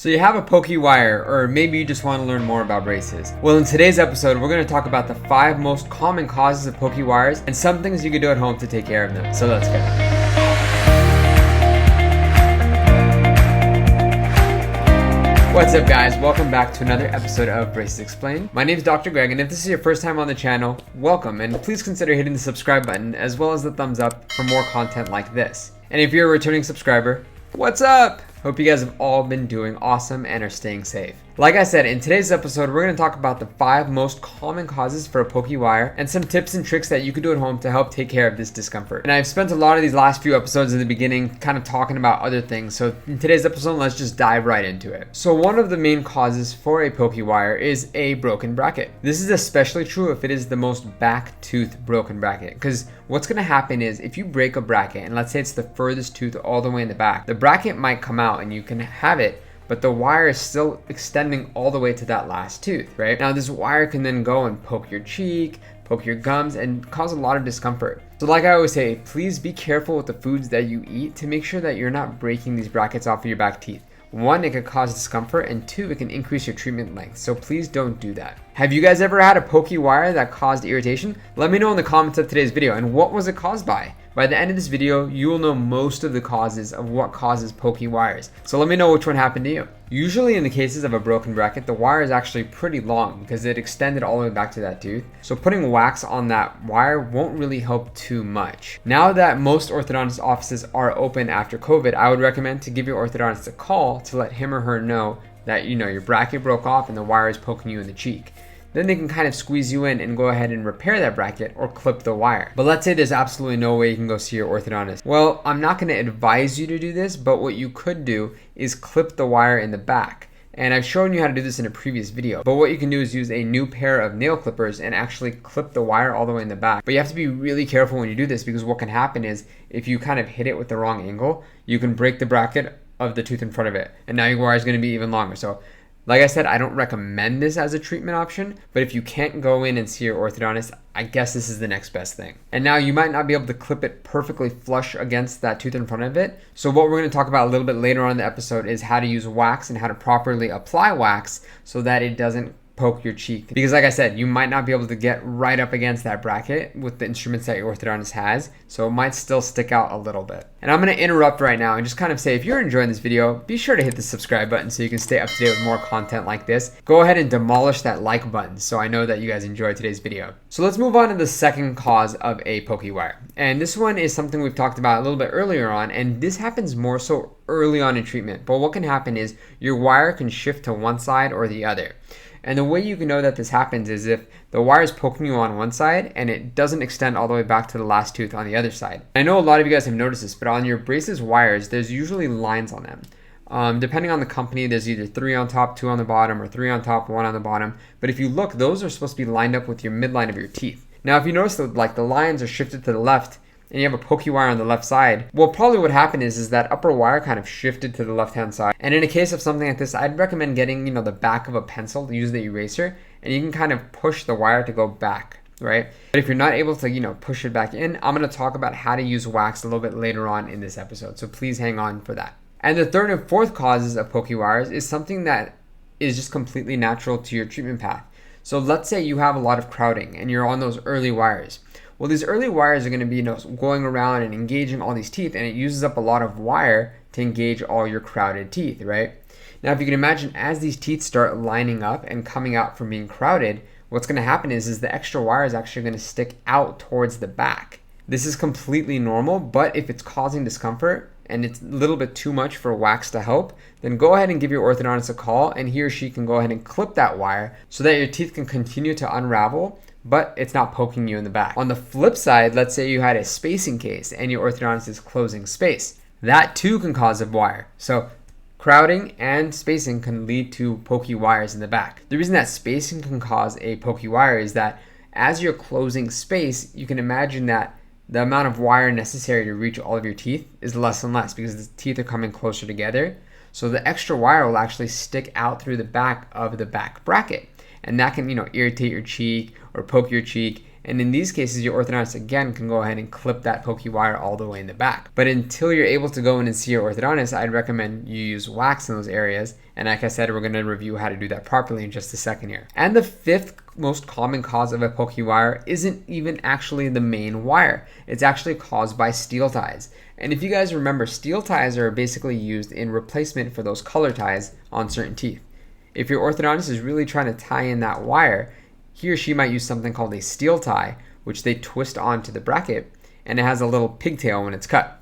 So you have a pokey wire, or maybe you just want to learn more about braces. Well, in today's episode, we're going to talk about the 5 most common causes of pokey wires and some things you can do at home to take care of them. So let's go. What's up guys, welcome back to another episode of Braces Explained. My name is Dr. Greg, and if this is your first time on the channel, welcome, and please consider hitting the subscribe button as well as the thumbs up for more content like this. And if you're a returning subscriber, what's up? Hope you guys have all been doing awesome and are staying safe. Like I said, in today's episode, we're going to talk about the 5 most common causes for a pokey wire and some tips and tricks that you can do at home to help take care of this discomfort. And I've spent a lot of these last few episodes in the beginning kind of talking about other things. So in today's episode, let's just dive right into it. So one of the main causes for a pokey wire is a broken bracket. This is especially true if it is the most back tooth broken bracket, because what's going to happen is if you break a bracket, and let's say it's the furthest tooth all the way in the back, the bracket might come out and you can have it, but the wire is still extending all the way to that last tooth, right? Now this wire can then go and poke your cheek, poke your gums, and cause a lot of discomfort. So like I always say, please be careful with the foods that you eat to make sure that you're not breaking these brackets off of your back teeth. 1, it could cause discomfort, and 2, it can increase your treatment length. So please don't do that. Have you guys ever had a pokey wire that caused irritation? Let me know in the comments of today's video, and what was it caused by? By the end of this video, you will know most of the causes of what causes pokey wires. So let me know which one happened to you. Usually in the cases of a broken bracket, the wire is actually pretty long because it extended all the way back to that tooth. So putting wax on that wire won't really help too much. Now that most orthodontist offices are open after COVID, I would recommend to give your orthodontist a call to let him or her know that your bracket broke off and the wire is poking you in the cheek. Then they can kind of squeeze you in and go ahead and repair that bracket or clip the wire. But let's say there's absolutely no way you can go see your orthodontist. Well, I'm not going to advise you to do this, but what you could do is clip the wire in the back. And I've shown you how to do this in a previous video. But what you can do is use a new pair of nail clippers and actually clip the wire all the way in the back. But you have to be really careful when you do this, because what can happen is if you kind of hit it with the wrong angle, you can break the bracket of the tooth in front of it. And now your wire is going to be even longer. So like I said, I don't recommend this as a treatment option, but if you can't go in and see your orthodontist, I guess this is the next best thing. And now you might not be able to clip it perfectly flush against that tooth in front of it. So what we're going to talk about a little bit later on in the episode is how to use wax and how to properly apply wax so that it doesn't poke your cheek. Because like I said, you might not be able to get right up against that bracket with the instruments that your orthodontist has, so it might still stick out a little bit. And I'm going to interrupt right now and just kind of say, if you're enjoying this video, be sure to hit the subscribe button so you can stay up to date with more content like this. Go ahead and demolish that like button so I know that you guys enjoyed today's video. So let's move on to the second cause of a pokey wire. And this one is something we've talked about a little bit earlier on, and this happens more so early on in treatment. But what can happen is your wire can shift to one side or the other. And the way you can know that this happens is if the wire is poking you on one side and it doesn't extend all the way back to the last tooth on the other side. I know a lot of you guys have noticed this, but on your braces wires, there's usually lines on them. Depending on the company, there's either 3 on top, 2 on the bottom, or 3 on top, 1 on the bottom. But if you look, those are supposed to be lined up with your midline of your teeth. Now, if you notice that the lines are shifted to the left, and you have a pokey wire on the left side, well, probably what happened is that upper wire kind of shifted to the left-hand side. And in a case of something like this, I'd recommend getting, the back of a pencil, use the eraser, and you can kind of push the wire to go back, right? But if you're not able to, push it back in, I'm going to talk about how to use wax a little bit later on in this episode. So please hang on for that. And the third and fourth causes of pokey wires is something that is just completely natural to your treatment path. So let's say you have a lot of crowding and you're on those early wires. Well, these early wires are going to be going around and engaging all these teeth, and it uses up a lot of wire to engage all your crowded teeth, right? Now, if you can imagine, as these teeth start lining up and coming out from being crowded, what's going to happen is the extra wire is actually going to stick out towards the back. This is completely normal, but if it's causing discomfort and it's a little bit too much for wax to help, then go ahead and give your orthodontist a call, and he or she can go ahead and clip that wire so that your teeth can continue to unravel, but it's not poking you in the back. On the flip side, let's say you had a spacing case and your orthodontist is closing space. That too can cause a wire. So crowding and spacing can lead to pokey wires in the back. The reason that spacing can cause a pokey wire is that as you're closing space, you can imagine that the amount of wire necessary to reach all of your teeth is less and less because the teeth are coming closer together. So the extra wire will actually stick out through the back of the back bracket. And that can, irritate your cheek or poke your cheek, And in these cases, your orthodontist again can go ahead and clip that pokey wire all the way in the back. But until you're able to go in and see your orthodontist, I'd recommend you use wax in those areas. And like I said, we're going to review how to do that properly in just a second here. And the fifth most common cause of a pokey wire isn't even actually the main wire. It's actually caused by steel ties. And if you guys remember, steel ties are basically used in replacement for those color ties on certain teeth. If your orthodontist is really trying to tie in that wire, he or she might use something called a steel tie, which they twist onto the bracket, and it has a little pigtail when it's cut.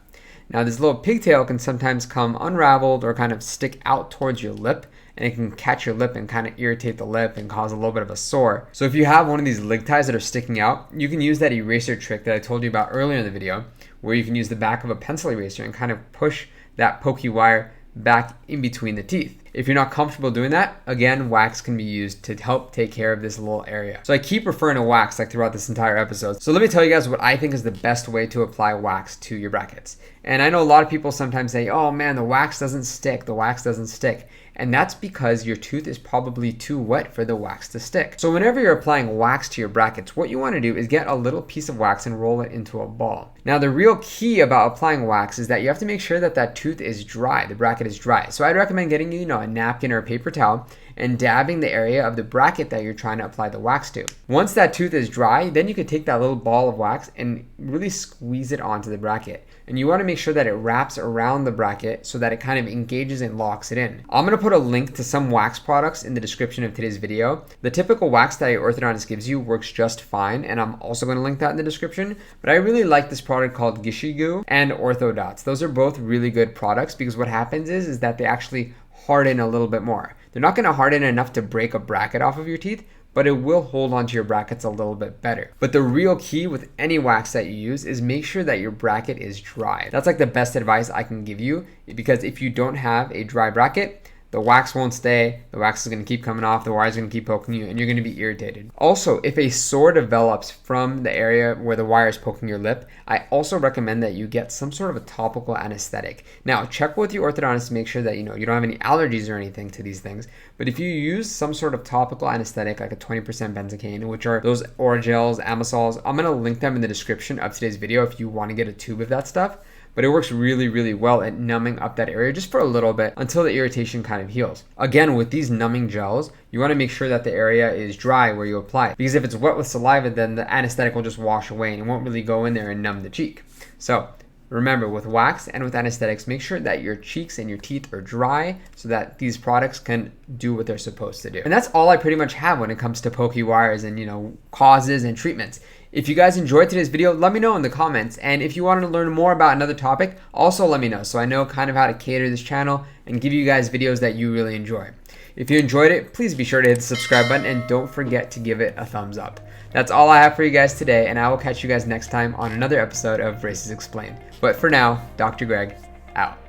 Now this little pigtail can sometimes come unraveled or kind of stick out towards your lip, and it can catch your lip and kind of irritate the lip and cause a little bit of a sore. So if you have one of these lig ties that are sticking out, you can use that eraser trick that I told you about earlier in the video, where you can use the back of a pencil eraser and kind of push that pokey wire back in between the teeth. If you're not comfortable doing that, again, wax can be used to help take care of this little area. So I keep referring to wax like throughout this entire episode. So let me tell you guys what I think is the best way to apply wax to your brackets. And I know a lot of people sometimes say, oh man, the wax doesn't stick, the wax doesn't stick. And that's because your tooth is probably too wet for the wax to stick. So whenever you're applying wax to your brackets, what you want to do is get a little piece of wax and roll it into a ball. Now the real key about applying wax is that you have to make sure that that tooth is dry, the bracket is dry. So I'd recommend getting a napkin or a paper towel and dabbing the area of the bracket that you're trying to apply the wax to. Once that tooth is dry, then you can take that little ball of wax and really squeeze it onto the bracket. And you want to make sure that it wraps around the bracket so that it kind of engages and locks it in. I'm going to put a link to some wax products in the description of today's video. The typical wax that your orthodontist gives you works just fine, and I'm also going to link that in the description. But I really like this product called Gishigu and Orthodots. Those are both really good products because what happens is that they actually harden a little bit more. They're not going to harden enough to break a bracket off of your teeth, but it will hold onto your brackets a little bit better. But the real key with any wax that you use is make sure that your bracket is dry. That's like the best advice I can give you, because if you don't have a dry bracket, the wax won't stay, the wax is going to keep coming off, the wire's going to keep poking you, and you're going to be irritated. Also, if a sore develops from the area where the wire is poking your lip, I also recommend that you get some sort of a topical anesthetic. Now, check with your orthodontist to make sure that you don't have any allergies or anything to these things. But if you use some sort of topical anesthetic, like a 20% benzocaine, which are those Oragels, Amasols, I'm going to link them in the description of today's video if you want to get a tube of that stuff. But it works really, really well at numbing up that area just for a little bit until the irritation kind of heals. Again, with these numbing gels, you want to make sure that the area is dry where you apply it, because if it's wet with saliva, then the anesthetic will just wash away and it won't really go in there and numb the cheek. So remember, with wax and with anesthetics, make sure that your cheeks and your teeth are dry so that these products can do what they're supposed to do. And that's all I pretty much have when it comes to pokey wires and causes and treatments. If you guys enjoyed today's video, let me know in the comments. And if you wanted to learn more about another topic, also let me know so I know kind of how to cater this channel and give you guys videos that you really enjoy. If you enjoyed it, please be sure to hit the subscribe button and don't forget to give it a thumbs up. That's all I have for you guys today, and I will catch you guys next time on another episode of Braces Explained. But for now, Dr. Greg, out.